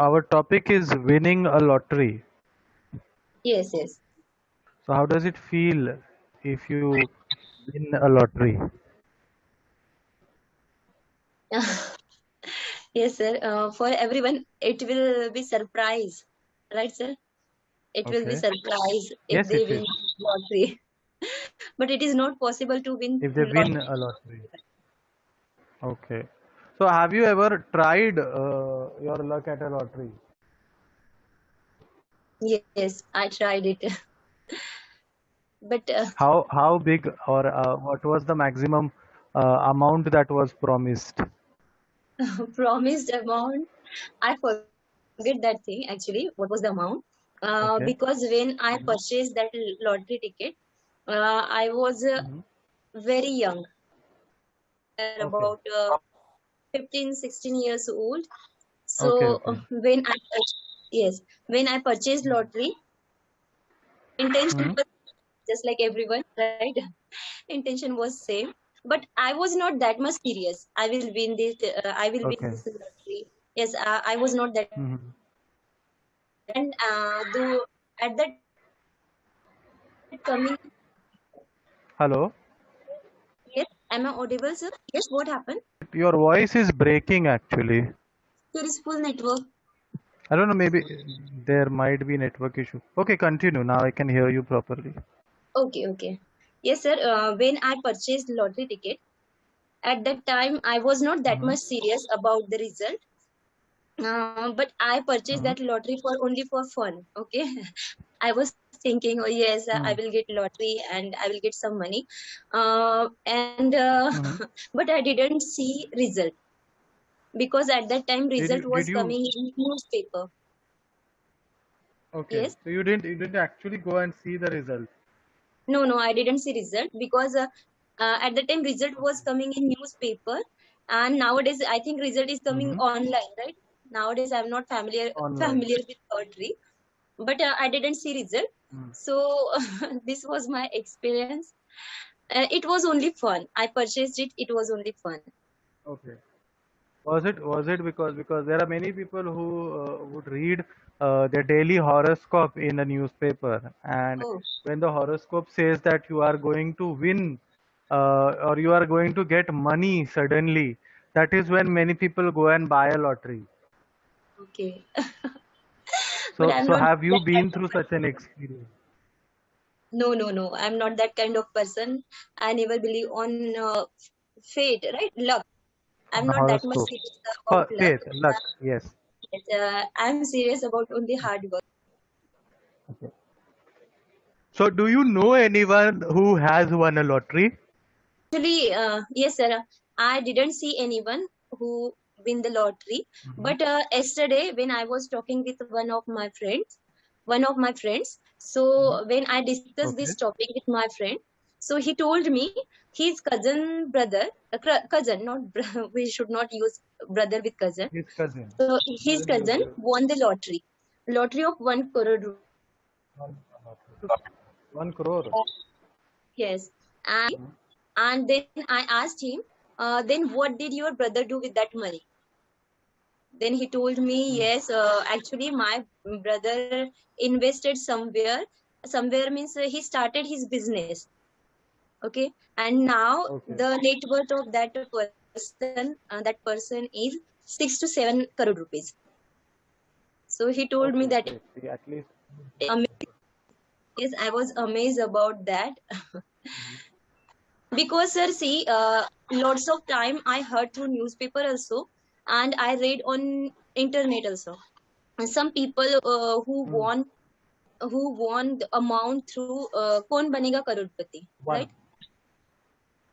our topic is winning a lottery. Yes, yes. So how does it feel if you win a lottery? Yes, sir. For everyone, it will be surprise, right, sir? It will be Okay. surprise if Yes, they it is. win lottery. But it is not possible to win If they win lottery. a lottery. Okay. So have you ever tried your luck at a lottery? Yes, I tried it. But How big or what was the maximum amount that was promised? promised amount, I forget that thing actually. What was the amount? Okay. Because when I purchased that lottery ticket, I was Hmm. very young, Okay. about 15, 16 years old. Okay. So Okay. yes, when I purchased lottery, intention Hmm. was just like everyone, right? Intention was same, but I was not that much serious. I will win this. I will win Okay. this lottery. Yes, I was not that. Hmm. And though at that coming, Hello. yes, am I audible, sir? Yes, what happened? Your voice is breaking actually. There is full network. I don't know, maybe there might be network issue. Okay, continue. Now I can hear you properly. Okay, okay. Yes, sir. When I purchased lottery ticket, at that time I was not that Hmm. much serious about the result. But I purchased Hmm. that lottery for only for fun. Okay, I was thinking, oh yes, I Hmm. will get lottery and I will get some money. And Hmm. but I didn't see result because at that time Did result you did was you coming in newspaper. okay. Yes, So you didn't actually go and see the result. no, I didn't see result because at the time result was Okay. coming in newspaper, and nowadays I think result is coming Hmm. online, right? Nowadays I'm not familiar Online. familiar with lottery, but I didn't see result. Hmm. So this was my experience. It was only fun. I purchased it. It was only fun. Okay. Was it because there are many people who would read their daily horoscope in a newspaper, and Oh, when the horoscope says that you are going to win or you are going to get money suddenly, that is when many people go and buy a lottery. okay. But So I'm so not have you that kind been of through such an person. experience? No. I'm not that kind of person. I never believe on fate, right? Luck. I'm On not that much horoscope? serious about luck. Faith, luck, yes. I'm serious about only hard work. Okay. So do you know anyone who has won a lottery? Actually, yes, sir. I didn't see anyone who win the lottery. Hmm. But yesterday, when I was talking with one of my friends, so when I discussed Okay. this topic with my friend, so he told me his cousin brother, cousin, not we should not use brother with cousin. His cousin. So his cousin won the lottery of 1 crore. One, 1 crore. Yes, and then I asked him, then what did your brother do with that money? Then he told me, Hmm. yes, actually my brother invested somewhere. Somewhere means he started his business. Okay, and now Okay. the net worth of that person is 6 to 7 crore rupees. So he told me Okay. that. Great. See, at least. Yes, I was amazed about that. Because sir, see, lots of time I heard through newspaper also, and I read on internet also. And some people Hmm. who won the amount through Kaun Banega Crorepati, One. right?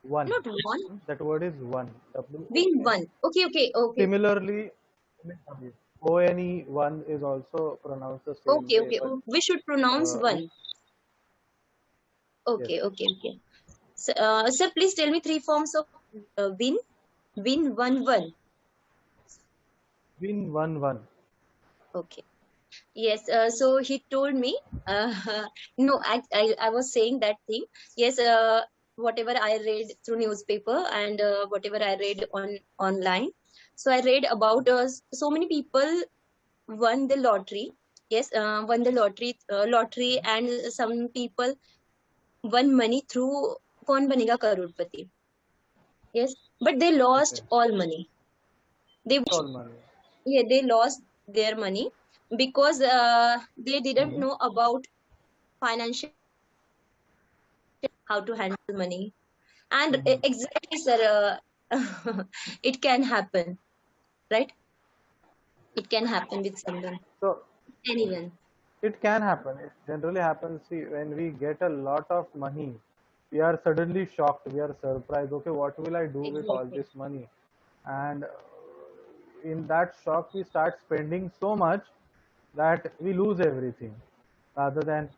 One. Not one, That word is one. win WON. one. Okay. Similarly, ONE one is also pronounced the same way, Okay. but We should pronounce we one. yes, Okay. So, sir, please tell me three forms of win, one. win one one. Okay. Yes, so he told me, uh, no, I was saying that thing. Yes, whatever I read through newspaper and whatever I read on online. So I read about so many people won the lottery. Yes, won the lottery, and some people won money through Kaun Banega Crorepati. Yes, but they lost Okay. all money. They All money. Yeah, they lost their money because they didn't Hmm. know about financial, how to handle money. And Hmm. exactly, sir, it can happen, right? It can happen with someone, So anyone. it can happen. It generally happens. See, when we get a lot of money, we are suddenly shocked. We are surprised. Okay, what will I do with all Exactly. this money? And in that shock, we start spending so much that we lose everything, rather than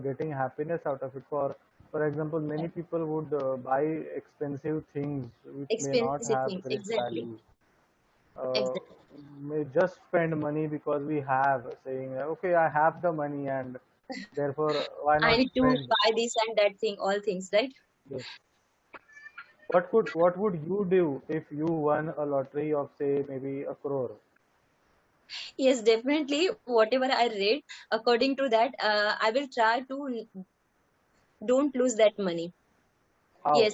getting happiness out of it. For example, many people would buy expensive things which may not Expensive have things. great Exactly. value. uh, Exactly. may just spend money because we have, saying, okay, I have the money, and therefore why I not need to spend. buy this and that thing, all things, right? Yes. What would you do if you won a lottery of, say, maybe a crore? Yes, definitely. Whatever I read, according to that, I will try to don't lose that money. How? Yes,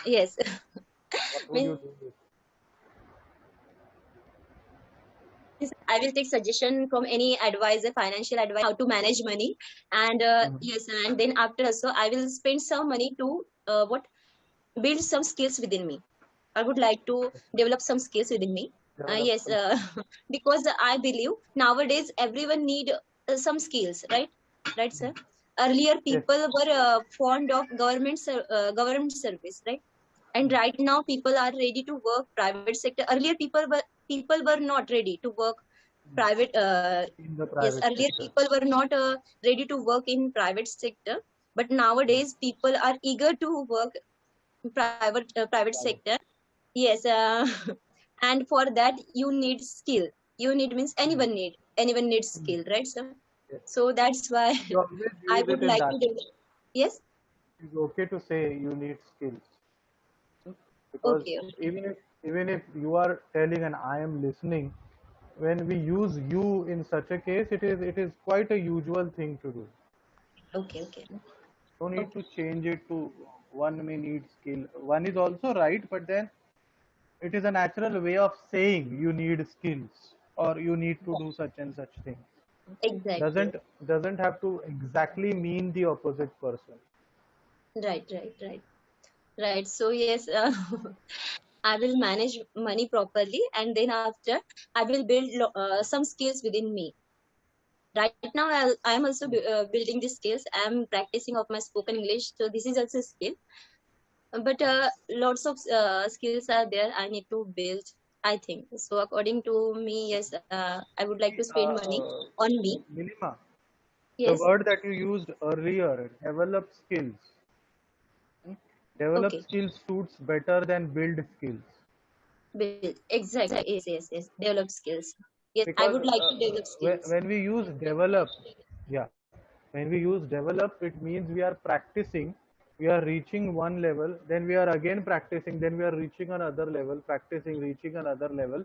yes. What would you Means do with? I will take suggestion from any advisor, financial advisor, how to manage money. And Mhm. yes, and then after also I will spend some money to what build some skills within me. I would like to develop some skills within me. Develop Yes, some skills. because I believe nowadays everyone need some skills, right? Right, sir. Earlier Yes. people were fond of government service, right? And right now people are ready to work private sector. Earlier people were not ready to work private. In the Yes, private earlier sector. people were not ready to work in private sector, but nowadays people are eager to work in private Private. sector. Yes, and for that you need skill. You need means Mhm. anyone needs Mhm. skill, right, sir? Yes. So that's why We always I use would it in like that to way. develop. Yes. It's okay to say you need skills. Because Okay, okay, even if you are telling and I am listening, when we use you in such a case, it is quite a usual thing to do. okay, okay, No need okay. to change it to one may need skill. One is also right, but then it is a natural way of saying you need skills or you need to do such and such things. Exactly. Doesn't have to exactly mean the opposite person. Right, right, right, right. So yes, I will manage money properly, and then after I will build some skills within me. Right now, I am also building the skills. I am practicing of my spoken English, so this is also a skill. But lots of skills are there. I need to build. I think so. According to me, yes, I would like See, to spend money on me. Milima, the Yes. word that you used earlier, develop skills. Hmm? Develop Okay. skills suits better than build skills. Build. Exactly. Yes, yes, yes. Develop skills. Yes, I Because would like to develop skills. when we use develop, yeah, when we use develop, it means we are practicing, we are reaching one level, then we are again practicing, then we are reaching another level, practicing, reaching another level.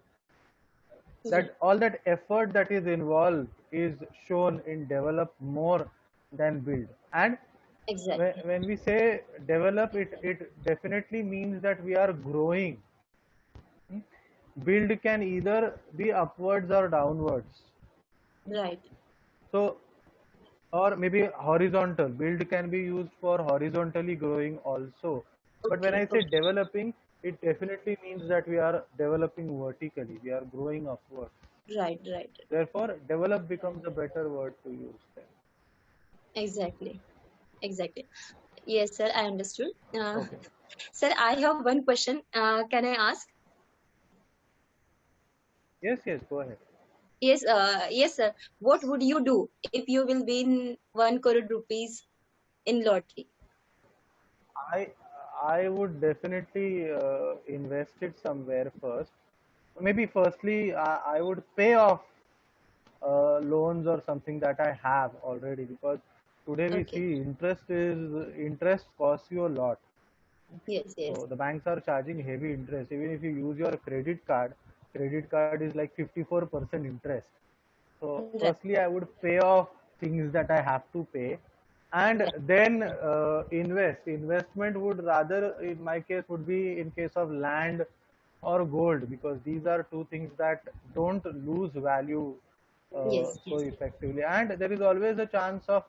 Yeah. That all that effort that is involved is shown in develop more than build. And Exactly. when we say develop, it definitely means that we are growing. Hmm? Build can either be upwards or downwards. Right. So, or maybe horizontal. Build can be used for horizontally growing also. But when Okay. I say Okay. developing, it definitely means that we are developing vertically. We are growing upwards. Right. Right. Therefore, develop becomes a better word to use then. Exactly. Exactly. Yes, sir. I understood. Okay. Sir, I have one question. Can I ask? Yes, yes, go ahead. Yes, yes, sir. What would you do if you will win 1 crore rupees in lottery? I I would definitely invest it somewhere first. Maybe firstly, I would pay off loans or something that I have already, because today we Okay. see interest costs you a lot. Yes, yes. So the banks are charging heavy interest. Even if you use your credit card, credit card is like 54% interest. So Right. firstly, I would pay off things that I have to pay, and Right. then invest. Investment would rather, in my case, would be in case of land or gold, because these are two things that don't lose value Yes. so Yes. effectively, and there is always a chance of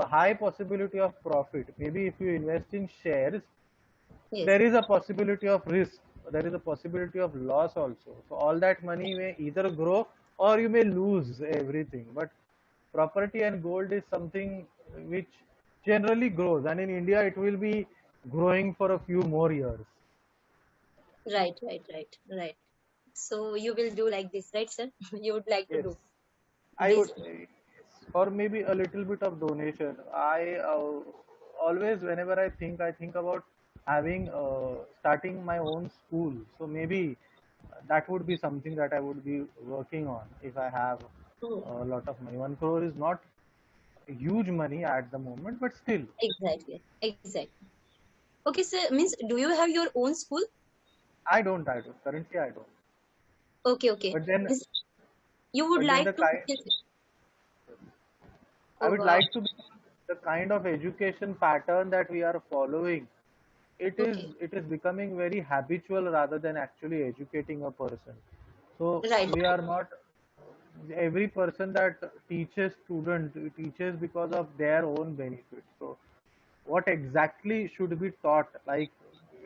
high possibility of profit. Maybe if you invest in shares, Yes. there is a possibility of risk, there is a possibility of loss also. So all that money may either grow or you may lose everything. But property and gold is something which generally grows, and in India it will be growing for a few more years. Right. Right. Right. Right. So you will do like this, right, sir? You would like to Yes, do I this. would, or maybe a little bit of donation. I always, whenever I think about having starting my own school. So maybe that would be something that I would be working on if I have Oh, a lot of money. 1 crore is not huge money at the moment, but still, exactly. Exactly. Okay, sir. Means, do you have your own school? I don't. Currently, I don't. Okay. Okay. But then, Means you would the like to. kind, I Oh, would wow. like to be the kind of education pattern that we are following. Okay. It is becoming very habitual rather than actually educating a person. So Right. we are not, every person that teaches student teaches because of their own benefit. So what exactly should be taught, like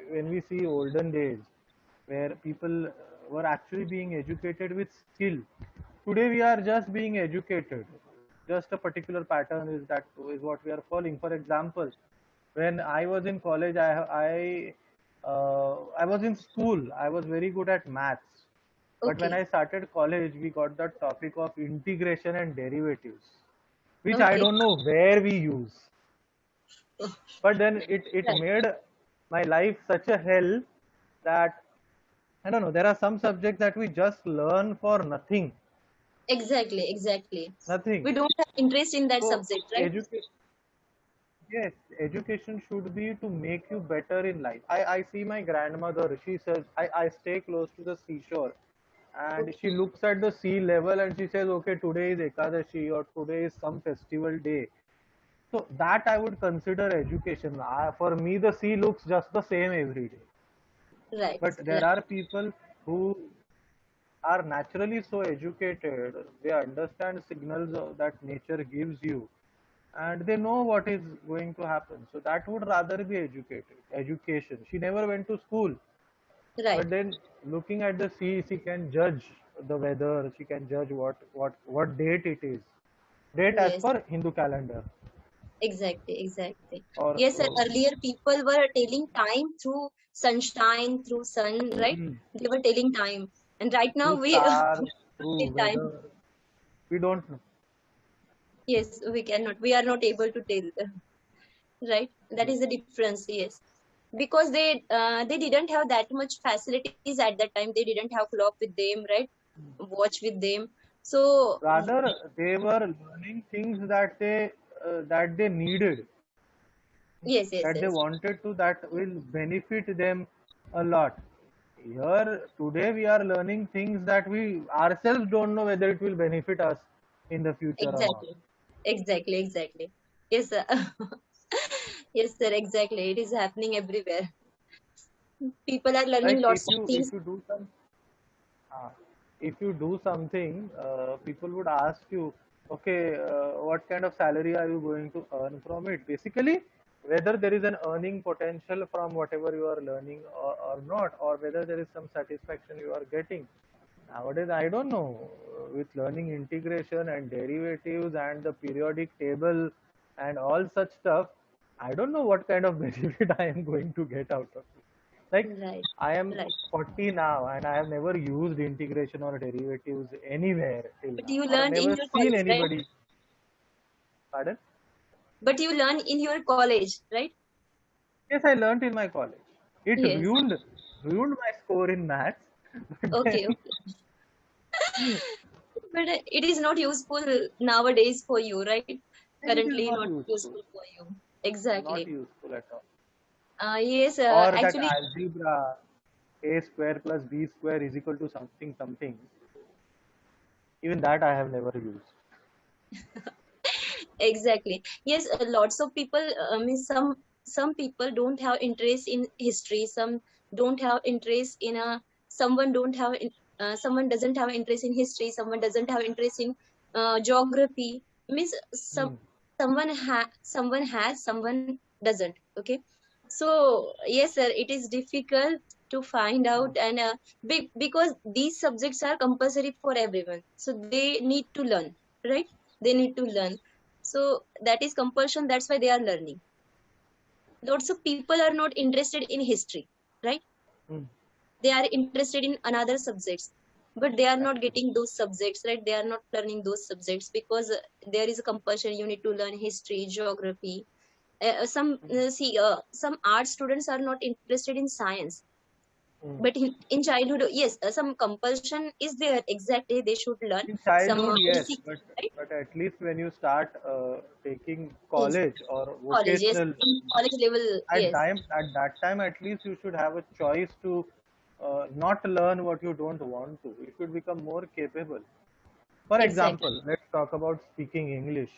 when we see olden days where people were actually being educated with skill, today we are just being educated, just a particular pattern is what we are following. For example, when I was in college, I was in school, I was very good at maths, but when Okay. I started college, we got the topic of integration and derivatives, which I Okay. don't know where we use. But then it Right. made my life such a hell that I don't know. There are some subjects that we just learn for nothing, Exactly. Exactly. nothing. We don't have interest in that So subject, right? education, yes, education should be to make you better in life. I see my grandmother. She says I stay close to the seashore, and Okay. she looks at the sea level and she says, okay, today is Ekadashi or today is some festival day. So that I would consider education. For me, the sea looks just the same every day. Right. But there Right. are people who are naturally so educated, they understand signals that nature gives you, and they know what is going to happen. So that would rather be education. She never went to school, Right. but then looking at the sea, she can judge the weather, she can judge what date it is. Date as Yes. per Hindu calendar. Exactly. Exactly. Or Yes, sir. Earlier people were telling time through sunshine, through sun, right? hmm, They were telling time. And right now through we stars, tell through time. weather, we don't know. Yes, we cannot. We are not able to tell. Right? That Yes. is the difference. Yes, because they didn't have that much facilities at that time. They didn't have clock with them, right? Watch with them. So Rather, they were learning things that they needed, yes, yes, that they yes. wanted to, that will benefit them a lot. Here today we are learning things that we ourselves don't know whether it will benefit us in the future or not. Exactly, exactly, exactly. Yes, sir. Yes, sir. Exactly. It is happening everywhere. People are learning Like lots of if things. you do some uh, if you do something, people would ask you, okay, what kind of salary are you going to earn from it? Basically, whether there is an earning potential from whatever you are learning or not, or whether there is some satisfaction you are getting. Nowadays, I don't know, with learning integration and derivatives and the periodic table and all such stuff, I don't know what kind of benefit I am going to get out of it. Like, Right, I am right. 40 now and I have never used integration or derivatives anywhere till But now, you or learn in never your seen college, right? anybody. Pardon? But you learn in your college, right? Yes, I learnt in my college. It Yes. ruined my score in maths, but then Okay, okay. But it is not useful nowadays for you, right? it is Currently not not useful. useful for you. Not Exactly. useful at all. Yes, Or that actually, algebra. a square plus b square is equal to something something, even that I have never used. Exactly. Yes, lots of people, mean some people don't have interest in history, some don't have interest in a someone don't have someone doesn't have interest in history, someone doesn't have interest in geography. Means Hmm. someone has, someone doesn't. Okay. So yes, sir, it is difficult to find Hmm. out, and because these subjects are compulsory for everyone, so they need to learn, right? They need to learn, so that is compulsion, that's why they are learning. Lots of people are not interested in history, right? Hmm. They are interested in another subjects, but they are not Actually. getting those subjects, right? They are not learning those subjects because there is a compulsion, you need to learn history, geography. Hmm. Some art students are not interested in science, Hmm. but in childhood, yes, some compulsion is there, exactly, they should learn In some childhood, yes, basic, right? but at least when you start taking Yes, college or college, yes, vocational, in college level, yes, at that time at least you should have a choice to not learn what you don't want to. You should become more capable. For example, exactly, let's talk about speaking English.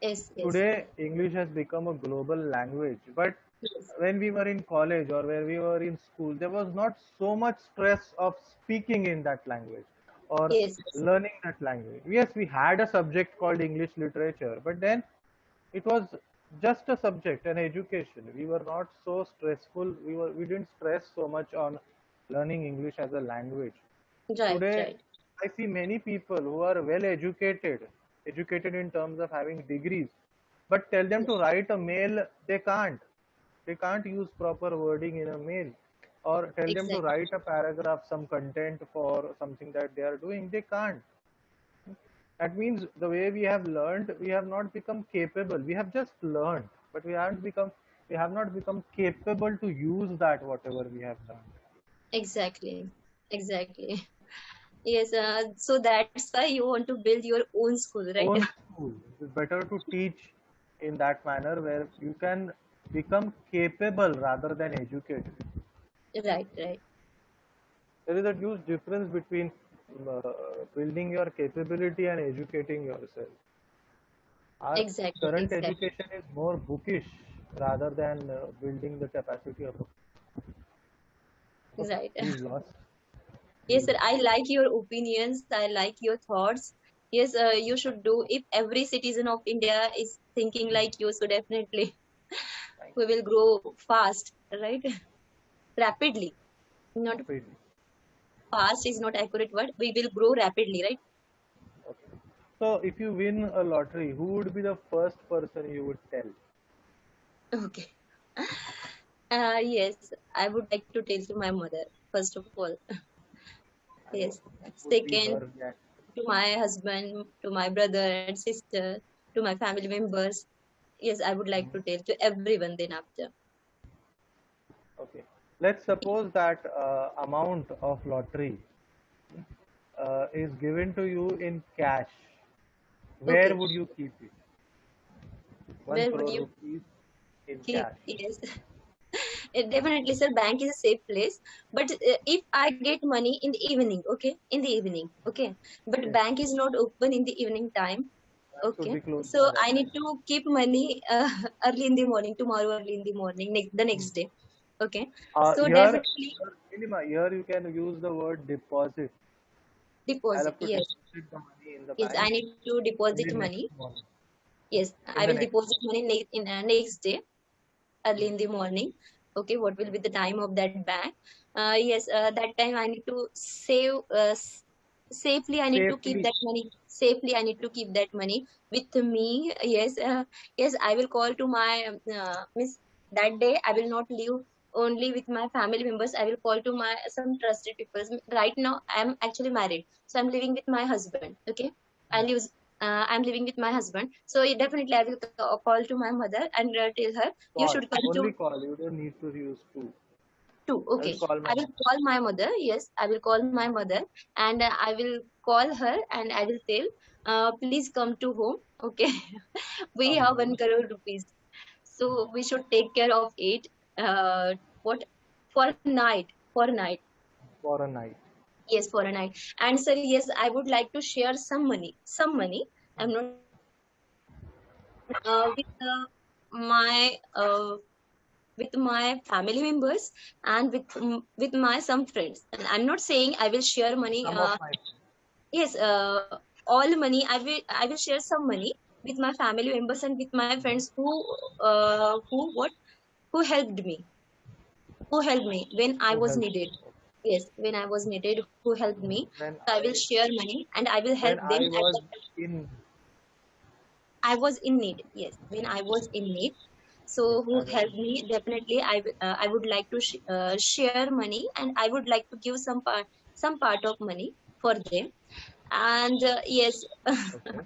yes, yes, Today, English has become a global language, but yes, when we were in college or where we were in school, there was not so much stress of speaking in that language or yes, yes, learning that language. Yes, we had a subject called English literature, but then it was just a subject, an education. We were not so stressful. We didn't stress so much on learning English as a language. right, Today, right, I see many people who are well educated, educated in terms of having degrees, but tell them to write a mail, they can't. They can't use proper wording in a mail. Or tell them to exactly, write a paragraph, some content for something that they are doing, they can't. That means the way we have learned, we have not become capable. We have just learned, but we have not become capable to use that whatever we have learned. exactly, exactly. Yes, so that's why you want to build your own school, right? Own school. It's better to teach in that manner where you can become capable rather than educated. Right, right, There is a huge difference between uh, building your capability and educating yourself. Our exactly, current exactly, education is more bookish rather than building the capacity of a. Okay, right. he's lost. Yes, He's sir, I like your opinions, I like your thoughts. Yes, you should do. If every citizen of India is thinking like you, so definitely we will grow fast, right? Rapidly. Not rapidly. fast is not accurate word. We will grow rapidly, right? Okay. So if you win a lottery, who would be the first person you would tell? Okay. Yes, I would like to tell to my mother, first of all. And Yes. what would be Second, her reaction? to my husband, to my brother and sister, to my family members. Yes, I would like to tell to everyone then after. Okay. Let's suppose that amount of lottery is given to you in cash. Where Okay. would you keep it? One Where would crore you rupees in keep? cash. Yes. Definitely, sir, bank is a safe place. But if I get money in the evening, okay, in the evening, okay, but Yes, bank is not open in the evening time, that should okay. be closed by So that I need time. to keep money early in the morning, tomorrow early in the morning, the Hmm. next day, okay. Uh, So here, definitely here you can use the word deposit. I'll deposit. have to Yes, deposit the money in the yes, bank I need to in the deposit next money. morning. Yes, In I the will next deposit morning. money in next day, early Hmm. in the morning. Okay, what will be the time of that bank? Yes, that time I need to save safely. I need to keep Safely. that money safely. I need to keep that money with me. Yes, yes, I will call to my miss that day. I will not leave only with my family members. I will call to my some trusted people. Right now, I am actually married, so I'm living with my husband. Okay, I live. I'm living with my husband, so definitely I will call to my mother and tell her you Call. should come to Only call. You don't need to use two. two. I will Okay, call I my will mother. call my mother. Yes, I will call my mother, and I will call her and I will tell, please come to home. Okay, we Come have home. 1 crore rupees, so we should take care of it. What for night? for a night. for a night. Yes, for a night. And sir, yes, I would like to share some money. Some money. I'm not with my family members and with my some friends. And I'm not saying I will share money. Some of my Yes, all money. I will share some money with my family members and with my friends who helped me, who helped me when I who was helped needed. Yes, when I was needed, who helped me. when So I will share money and I will help when them I at was the time in I was in need. Yes, when I was in need. yes, So who I was helped me? Definitely, I would like to share money and I would like to give some part of money for them. And yes, okay.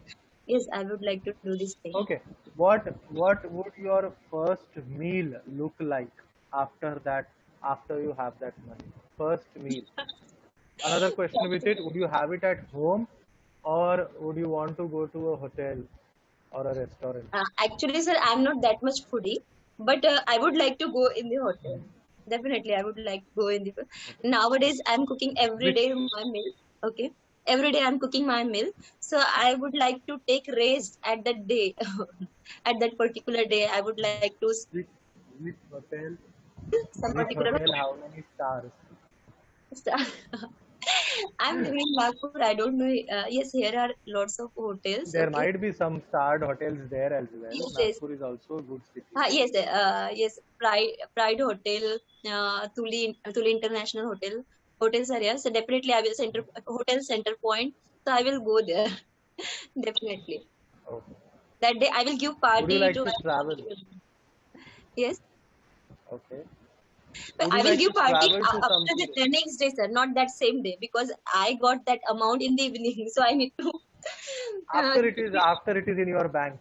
yes, I would like to do this thing. Okay. What would your first meal look like after that, after you have that money? First meal. Another question with it, would you have it at home or would you want to go to a hotel or a restaurant? Actually, sir, I'm not that much foodie, but I would like to go in the hotel. Definitely, I would like to go in the. Nowadays, I'm cooking every Which day my meal. Okay, every day I'm cooking my meal. So I would like to take rest at that day, at that particular day. I would like to which which hotel? some Which particular. hotel? How many stars? I'm living in Nagpur. I don't know. Yes, here are lots of hotels. There Okay. might be some starred hotels there as well. Yes, yes. Nagpur is also a good city. Yes, yes. Pride Hotel, Tuli International Hotel, hotels are here. So definitely, I will center point. So I will go there. Definitely. Okay. That day, I will give Would you party like to to my travel? family members. Yes, Okay. but Would I you will like to give party travel to some after place? the next day, sir. Not that same day because I got that amount in the evening. So I need to. Uh, After it is in your bank.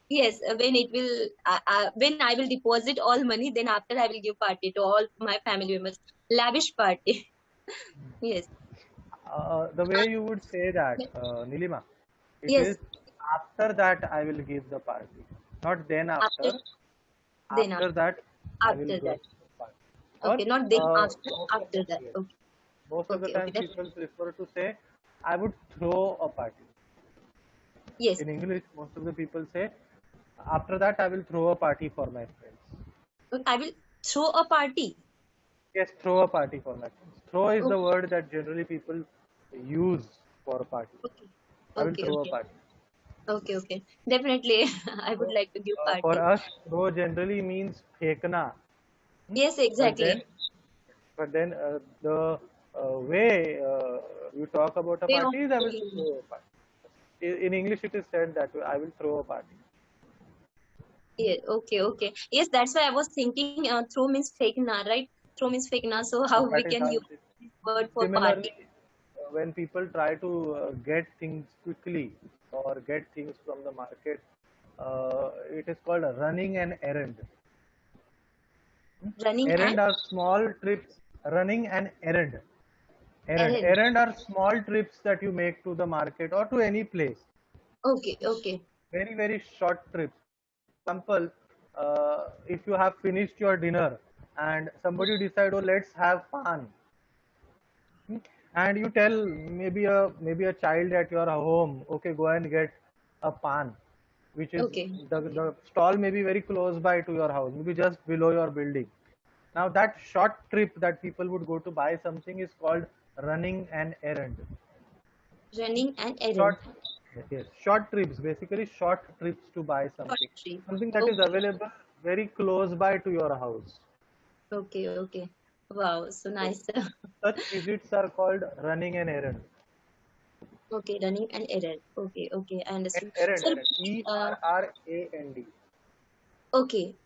yes, when I will deposit all money, then after I will give party to all my family members. Lavish party. Yes. The way you would say that, Nilima, it Yes, is after that I will give the party, not then after after. then After that I will after give that. the party. Or Okay, not then after, most of after that. yes, Okay, most of the okay, okay. time people prefer to say, I would throw a party. Yes, In English, most of the people say, after that I will throw a party for my friends. okay, I will throw a party. Yes, throw a party for my friends. Throw is the Okay, word that generally people use for a party. okay, I will okay, throw a okay, party. okay, okay. Definitely, I would So, like to give for party. us, throw generally means फेंकना. Hmm? Yes, But then, exactly. the way you talk about a Way of party is I will saying. throw a party. In English, it is said that way, I will throw a party. Yeah, okay, okay. Yes, that's why I was thinking. Throw means fake na, right? Throw means fake na. So how we That is can how use it is. this word for Similarly, party? when people try to get things quickly or get things from the market, it is called running an errand. Running and Errand are small trips. Running an errand. errand. Errand are small trips that you make to the market or to any place. Okay, okay, Very, very short trips. Example, if you have finished your dinner and somebody decide, oh, let's have fun, and you tell maybe a child at your home, okay, go and get a pan, which is okay. the stall may be very close by to your house, maybe just below your building. Now that short trip that people would go to buy something is called running an errand. Running and errand. Short, yes, short trips, basically short trips to buy Short something, trip. something that is Okay, available very close by to your house. okay, okay. Wow, so So nice. such visits are called running an errand. Okay, running and errand. Okay, okay, I understood. Errand, So, errand, uh, ERRAND. okay,